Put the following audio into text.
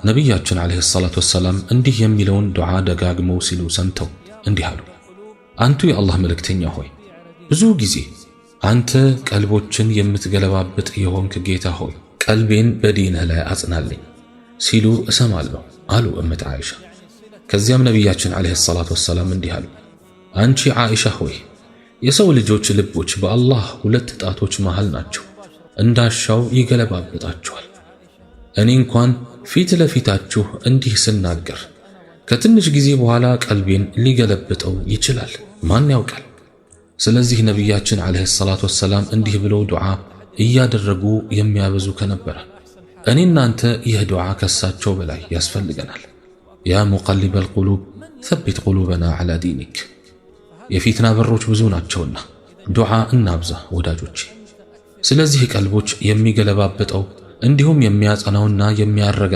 ነቢያችን ዓለይሂ ሰላቱ ወሰላም እንዲህ የሚለውን ዱዓ ደጋግመው ሲሉ ሰምተው እንዲህ አሉ። አንቱ የአላህ መልእክተኛ ሆይ ብዙ ጊዜ አንተ ቀልቦችን የምትገለባብጥ የሆንክ ጌታ ሆይ ቀልቤን በዲንህ ላይ አጽናልኝ ሲሉ እሰማለሁ አሉ እመት ዓኢሻ። ከዚያም ነቢያችን ዓለይሂ ሰላቱ ወሰላም እንዲህ አሉ። አንቺ ዓኢሻ ሆይ የሰው ልጆች ልቦች በአላህ ሁለት ጣቶች መሃል ናቸው፣ እንዳሻው ይገለባብጣቸዋል። እኔ እንኳን ፊት ለፊታችሁ እንዲህ ስናገር ከትንሽ ጊዜ በኋላ ቀልቤን ሊገለብጠው ይችላል፣ ማን ያውቃል? ስለዚህ ነቢያችን ዓለይሂ ሰላቱ ወሰላም እንዲህ ብለው ዱዓ እያደረጉ የሚያበዙ ከነበረ እኔ እናንተ ይህ ዱዓ ከሳቸው በላይ ያስፈልገናል። ያ ሙቀሊበል ቁሉብ ሰቢት ቁሉበና ዐላ ዲኒክ። የፊትና በሮች ብዙ ናቸውና ዱዓ እናብዛ ወዳጆቼ። ስለዚህ ቀልቦች የሚገለባብጠው እንዲሁም የሚያጸናውና የሚያረጋ